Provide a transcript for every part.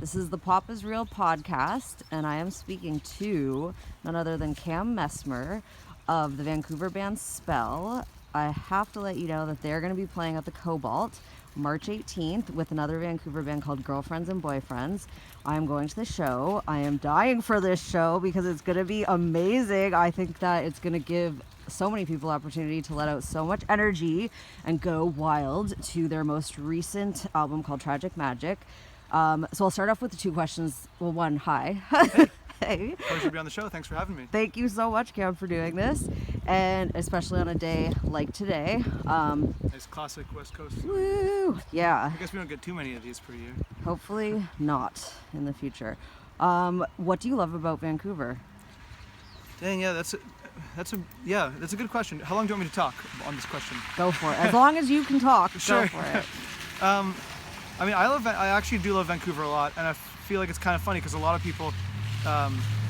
This is the Pop is Real podcast, and I am speaking to none other than Cam Mesmer of the Vancouver band Spell. I have to let you know that they're going to be playing at the Cobalt March 18th with another Vancouver band called Girlfriends and Boyfriends. I'm going to the show. I am dying for this show because it's going to be amazing. I think that it's going to give so many people opportunity to let out so much energy and go wild to their most recent album called Tragic Magic. So I'll start off with the two questions. Well, one, hi. Hey. Pleasure to be on the show. Thanks for having me. Thank you so much, Cam, for doing this, and especially on a day like today. Nice classic West Coast. Woo! Yeah. I guess we don't get too many of these per year. Hopefully not in the future. What do you love about Vancouver? Dang, yeah, that's a good question. How long do you want me to talk on this question? Go for it. As long as you can talk, Sure. Go for it. I actually do love Vancouver a lot, and I feel like it's kind of funny because a lot of people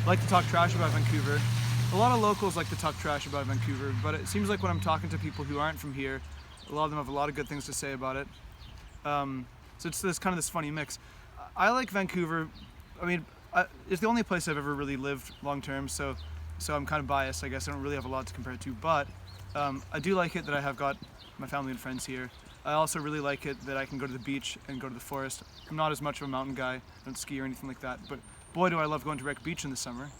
like to talk trash about Vancouver. A lot of locals like to talk trash about Vancouver, but it seems like when I'm talking to people who aren't from here, a lot of them have a lot of good things to say about it. So it's this kind of this funny mix. I like Vancouver. I mean, it's the only place I've ever really lived long term, so I'm kind of biased, I guess. I don't really have a lot to compare it to, but I do like it that I have got my family and friends here. I also really like it that I can go to the beach and go to the forest. I'm not as much of a mountain guy, I don't ski or anything like that, but boy do I love going to Wreck Beach in the summer.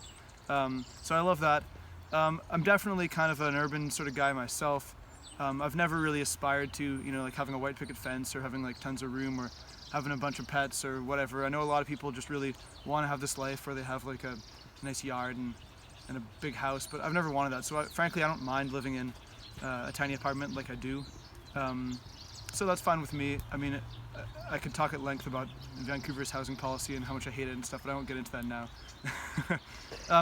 So I love that. I'm definitely kind of an urban sort of guy myself. I've never really aspired to, like having a white picket fence or having like tons of room or having a bunch of pets or whatever. I know a lot of people just really want to have this life where they have like a nice yard and a big house, but I've never wanted that. So frankly, I don't mind living in a tiny apartment like I do. So that's fine with me. I mean, I could talk at length about Vancouver's housing policy and how much I hate it and stuff, but I won't get into that now.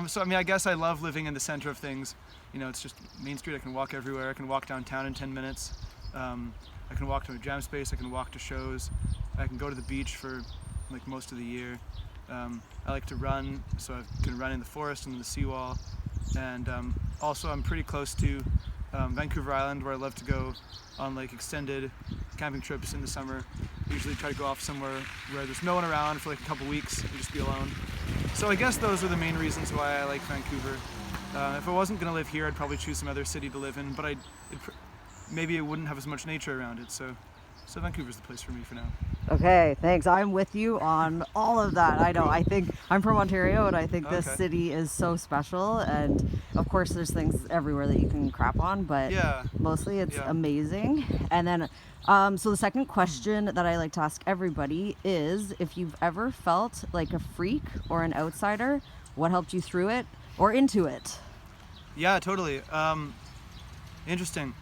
So I mean, I guess I love living in the center of things. It's just Main Street. I can walk everywhere. I can walk downtown in 10 minutes. I can walk to a jam space. I can walk to shows. I can go to the beach for like most of the year. I like to run, so I can run in the forest and the seawall. And also I'm pretty close to Vancouver Island, where I love to go on like extended camping trips in the summer. I usually try to go off somewhere where there's no one around for like a couple weeks and just be alone. So I guess those are the main reasons why I like Vancouver. If I wasn't going to live here, I'd probably choose some other city to live in, but maybe it wouldn't have as much nature around it. So Vancouver's the place for me for now. Okay, thanks. I'm with you on all of that. I know. I think I'm from Ontario, and I think this city is so special. And of course, there's things everywhere that you can crap on, but mostly it's amazing. And then, so the second question that I like to ask everybody is if you've ever felt like a freak or an outsider, what helped you through it or into it? Yeah, totally. Interesting.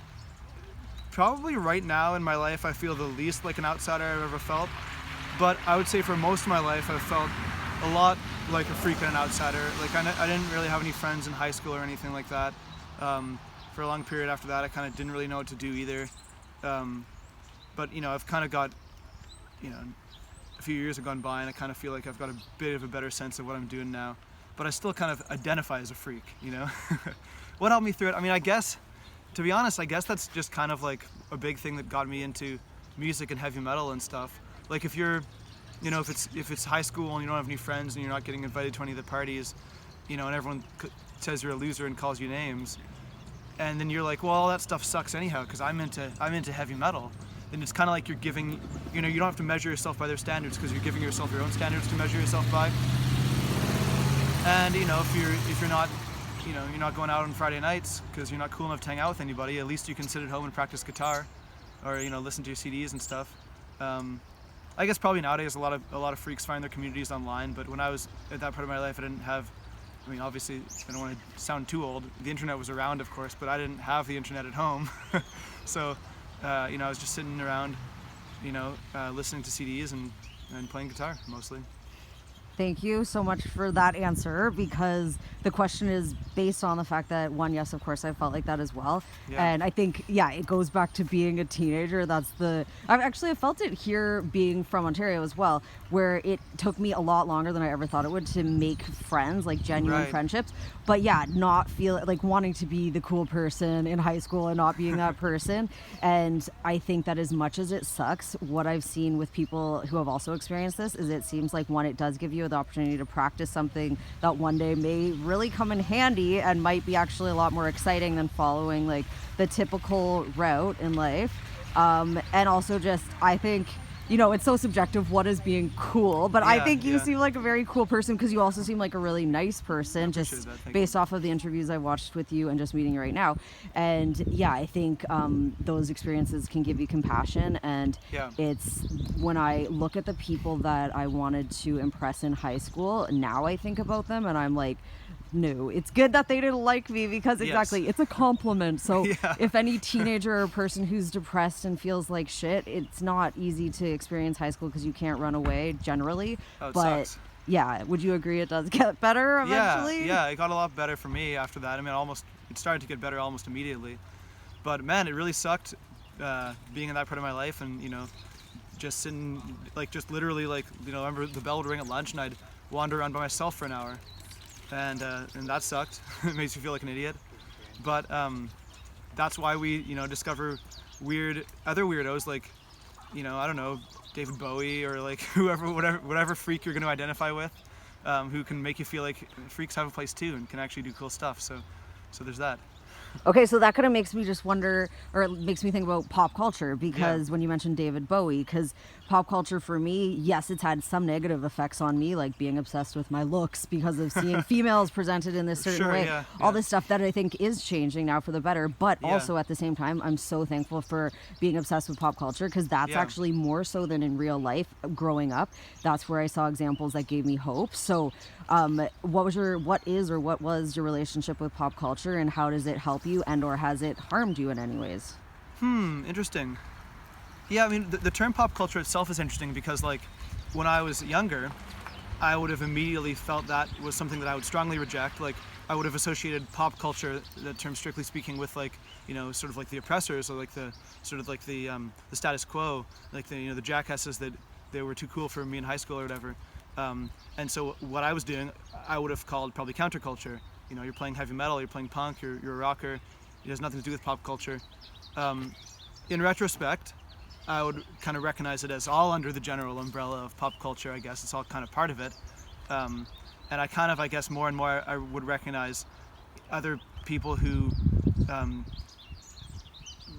Probably right now in my life I feel the least like an outsider I've ever felt, but I would say for most of my life I've felt a lot like a freak and an outsider. Like I didn't really have any friends in high school or anything like that. For a long period after that I kind of didn't really know what to do either. But I've kind of got, a few years have gone by and I kind of feel like I've got a bit of a better sense of what I'm doing now, but I still kind of identify as a freak, What helped me through it? I mean, to be honest, I guess that's just kind of like a big thing that got me into music and heavy metal and stuff. Like if you're, if it's high school and you don't have any friends and you're not getting invited to any of the parties, and everyone says you're a loser and calls you names, and then you're like, well, all that stuff sucks anyhow because I'm into heavy metal. Then it's kind of like you're giving, you don't have to measure yourself by their standards because you're giving yourself your own standards to measure yourself by. And if you're not you're not going out on Friday nights because you're not cool enough to hang out with anybody, at least you can sit at home and practice guitar or listen to your CDs and stuff. I guess probably nowadays a lot of freaks find their communities online, but when I was at that part of my life I didn't have, obviously I don't want to sound too old, the internet was around of course, but I didn't have the internet at home. So I was just sitting around listening to CDs and playing guitar mostly. Thank you so much for that answer, because the question is based on the fact that, one, yes, of course, I felt like that as well. Yeah. And I think, yeah, it goes back to being a teenager. I felt it here being from Ontario as well, where it took me a lot longer than I ever thought it would to make friends, like genuine Right. friendships. But yeah, not feel like wanting to be the cool person in high school and not being that person. And I think that as much as it sucks, what I've seen with people who have also experienced this is it seems like, one, it does give you the opportunity to practice something that one day may really come in handy and might be actually a lot more exciting than following like the typical route in life. And also just, I think, it's so subjective what is being cool, but I think you seem like a very cool person, because you also seem like a really nice person, just based off of the interviews I watched with you and just meeting you right now. And yeah, I think those experiences can give you compassion. And it's when I look at the people that I wanted to impress in high school, now I think about them and I'm like, no, it's good that they didn't like me, because exactly, it's a compliment. So if any teenager or person who's depressed and feels like shit, it's not easy to experience high school because you can't run away generally. But sucks. Yeah, would you agree it does get better eventually? Yeah, it got a lot better for me after that. I mean, it started to get better almost immediately. But man, it really sucked being in that part of my life, and just sitting, like, just literally, like, I remember the bell would ring at lunch and I'd wander around by myself for an hour. And that sucked. It makes you feel like an idiot. But that's why we, discover other weirdos, like, I don't know, David Bowie, or like whatever freak you're going to identify with, who can make you feel like freaks have a place too and can actually do cool stuff. So there's that. Okay, so that kind of makes me just wonder, or it makes me think about pop culture, because when you mentioned David Bowie, because pop culture for me, yes, it's had some negative effects on me, like being obsessed with my looks because of seeing females presented in this certain way. All this stuff that I think is changing now for the better, but also at the same time, I'm so thankful for being obsessed with pop culture, because that's actually more so than in real life growing up. That's where I saw examples that gave me hope. So what was your relationship with pop culture, and how does it help you, and or has it harmed you in any ways? Interesting. Yeah, I mean, the term pop culture itself is interesting, because, like, when I was younger, I would have immediately felt that was something that I would strongly reject. Like, I would have associated pop culture, the term strictly speaking, with, like, sort of like the oppressors, or like the status quo, like the jackasses that they were too cool for me in high school or whatever. And so what I was doing, I would have called probably counterculture. You're playing heavy metal, you're playing punk, you're a rocker. It has nothing to do with pop culture. In retrospect, I would kind of recognize it as all under the general umbrella of pop culture. I guess it's all kind of part of it. And I kind of, I guess, more and more I would recognize other people who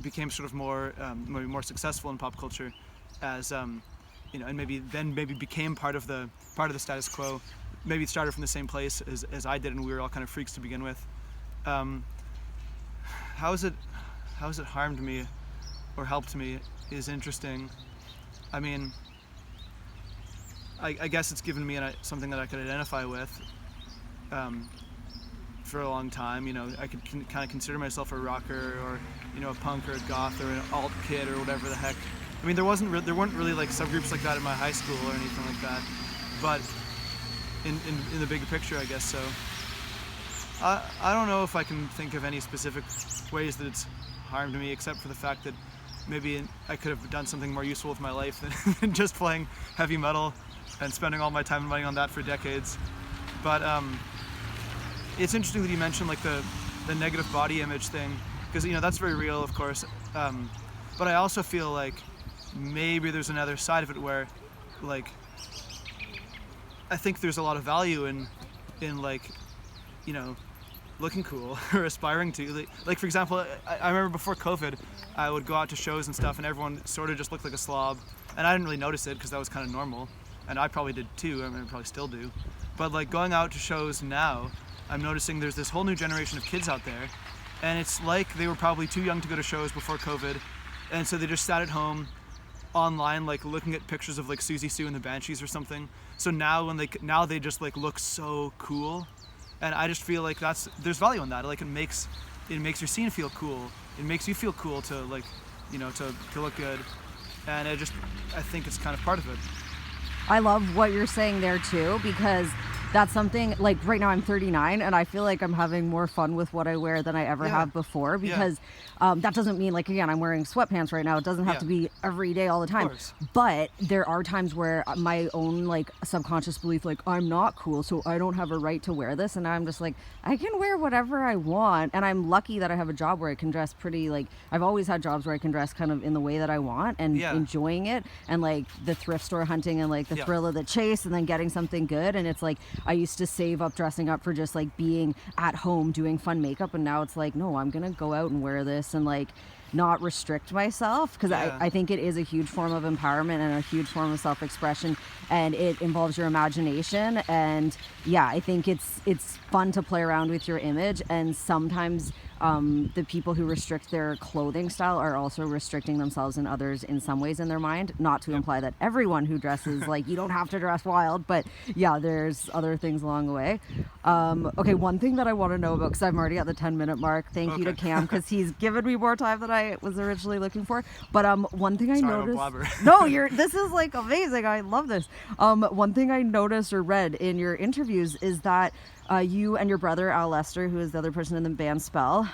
became sort of more successful in pop culture as and maybe became part of the status quo. Maybe it started from the same place as I did, and we were all kind of freaks to begin with. How has it harmed me or helped me is interesting. I mean, I guess it's given me something that I could identify with for a long time. I could kind of consider myself a rocker, or a punk, or a goth, or an alt kid, or whatever the heck. I mean, there weren't really like subgroups like that in my high school or anything like that, but in the bigger picture, I guess so. I don't know if I can think of any specific ways that it's harmed me, except for the fact that maybe I could have done something more useful with my life than just playing heavy metal and spending all my time and money on that for decades. But it's interesting that you mentioned like the negative body image thing, because that's very real, of course. But I also feel like maybe there's another side of it where, like, I think there's a lot of value in like, looking cool or aspiring to, like for example, I remember before COVID, I would go out to shows and stuff, and everyone sort of just looked like a slob, and I didn't really notice it because that was kind of normal, and I probably did too. I mean, I probably still do. But like going out to shows now, I'm noticing there's this whole new generation of kids out there, and it's like they were probably too young to go to shows before COVID, and so they just sat at home online, like looking at pictures of like Susie Sue and the Banshees or something. So now they just like look so cool, and I just feel like there's value in that. Like it makes your scene feel cool. It makes you feel cool to like, to look good, and I think it's kind of part of it. I love what you're saying there too, because that's something, like right now I'm 39 and I feel like I'm having more fun with what I wear than I ever have before, because that doesn't mean, like, again, I'm wearing sweatpants right now. It doesn't have to be every day all the time, but there are times where my own like subconscious belief, like I'm not cool, so I don't have a right to wear this, and now I'm just like, I can wear whatever I want. And I'm lucky that I have a job where I can dress pretty, like I've always had jobs where I can dress kind of in the way that I want, and enjoying it, and like the thrift store hunting and like the thrill of the chase, and then getting something good. And it's like I used to save up dressing up for just like being at home doing fun makeup, and now it's like, no, I'm gonna go out and wear this and like not restrict myself, because I think it is a huge form of empowerment and a huge form of self-expression, and it involves your imagination. And I think it's fun to play around with your image, and sometimes the people who restrict their clothing style are also restricting themselves and others in some ways in their mind. Not to imply that everyone who dresses like you don't have to dress wild, but there's other things along the way. Okay, one thing that I want to know about, because I'm already at the 10-minute mark. Thank you to Cam, because he's given me more time than I was originally looking for. But one thing I noticed. No, this is like amazing. I love this. One thing I noticed or read in your interviews is that you and your brother Al Lester, who is the other person in the band Spell,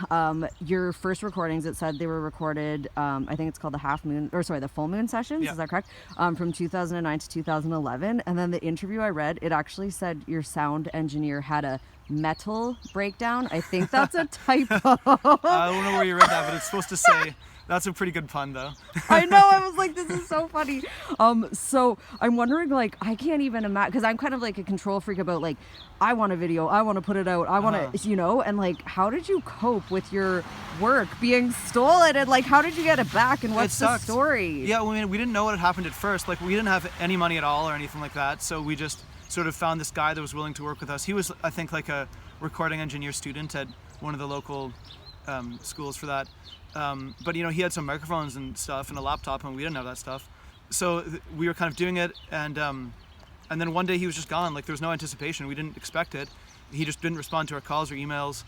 your first recordings, it said they were recorded, I think it's called the full moon sessions, is that correct? From 2009 to 2011. And then the interview I read, it actually said your sound engineer had a metal breakdown. I think that's a typo. I don't know where you read that, but it's supposed to say. That's a pretty good pun, though. I know. I was like, this is so funny. So I'm wondering, like, I can't even imagine, because I'm kind of like a control freak about, like, I want a video, I want to put it out, I want to, and like, how did you cope with your work being stolen, and like, how did you get it back, and what's the story? Yeah, well, I mean, we didn't know what had happened at first. Like, we didn't have any money at all or anything like that, so we just sort of found this guy that was willing to work with us. He was, I think, like a recording engineer student at one of the local schools for that. But he had some microphones and stuff and a laptop, and we didn't have that stuff. So we were kind of doing it, and then one day he was just gone. Like, there was no anticipation. We didn't expect it. He just didn't respond to our calls or emails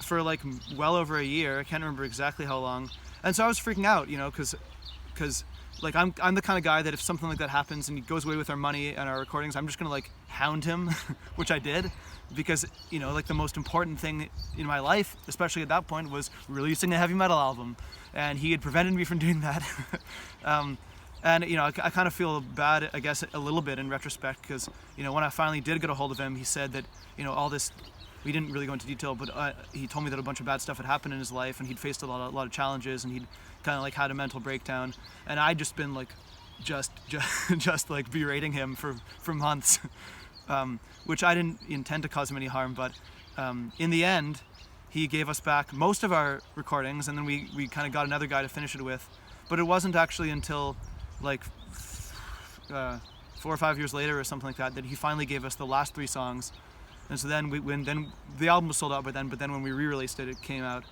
for like well over a year. I can't remember exactly how long. And so I was freaking out, because like I'm the kind of guy that if something like that happens and he goes away with our money and our recordings, I'm just gonna like hound him, which I did, because like the most important thing in my life, especially at that point, was releasing a heavy metal album, and he had prevented me from doing that. And I kind of feel bad, I guess, a little bit in retrospect, because when I finally did get a hold of him, he said that all this, we didn't really go into detail, but he told me that a bunch of bad stuff had happened in his life, and he'd faced a lot of challenges, and he'd kind of like had a mental breakdown, and I'd just been like just like berating him for months, which I didn't intend to cause him any harm. But in the end, he gave us back most of our recordings, and then we kind of got another guy to finish it with. But it wasn't actually until like 4 or 5 years later or something like that he finally gave us the last 3 songs. And so then then the album was sold out by then, but then when we re-released it, it came out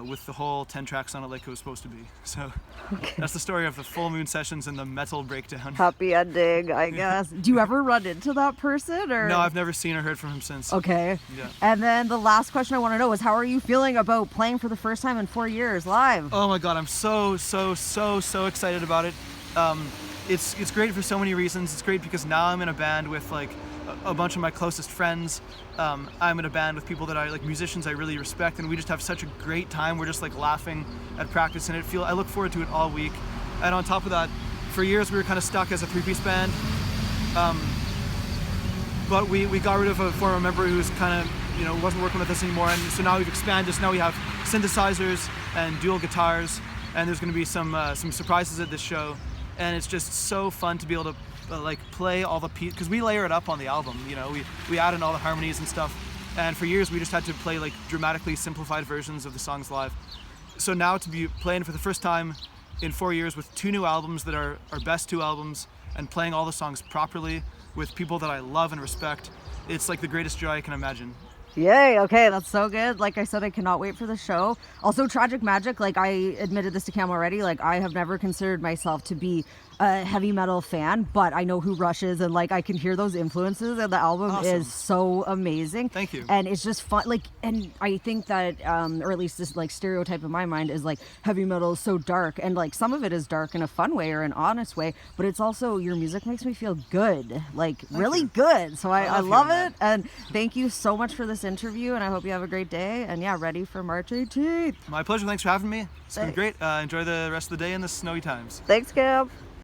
with the whole 10 tracks on it like it was supposed to be. So that's the story of the full moon sessions and the metal breakdown. Happy ending, I guess. Do you ever run into that person, or? No, I've never seen or heard from him since. Okay. Yeah. And then the last question I want to know is, how are you feeling about playing for the first time in 4 years live? Oh my God, I'm so excited about it. It's great for so many reasons. It's great because now I'm in a band with like a bunch of my closest friends. I'm in a band with people that I like, musicians I really respect, and we just have such a great time. We're just like laughing at practice, and I look forward to it all week. And on top of that, for years we were kind of stuck as a 3-piece band, but we got rid of a former member who was kind of wasn't working with us anymore, and so now we've expanded. So now we have synthesizers and dual guitars, and there's going to be some surprises at this show, and it's just so fun to be able to like play all the pieces, because we layer it up on the album. We add in all the harmonies and stuff, and for years we just had to play like dramatically simplified versions of the songs live. So now to be playing for the first time in 4 years with 2 new albums that are our best 2 albums, and playing all the songs properly with people that I love and respect, it's like the greatest joy I can imagine. Yay, okay, that's so good. Like I said, I cannot wait for the show. Also, Tragic Magic, like I admitted this to Cam already, like I have never considered myself to be a heavy metal fan, but I know who Rush is, and like I can hear those influences, and the album Awesome. is so amazing. Thank you. And it's just fun, like, and I think that, or at least this like stereotype in my mind is like heavy metal is so dark, and like some of it is dark in a fun way or an honest way, but it's also, your music makes me feel good, like really you. good. So I love hearing it, and thank you so much for this interview, and I hope you have a great day, and yeah, ready for March 18th. My pleasure. Thanks for having me. It's been Thanks. great. Enjoy the rest of the day in the snowy times. Thanks, Cam.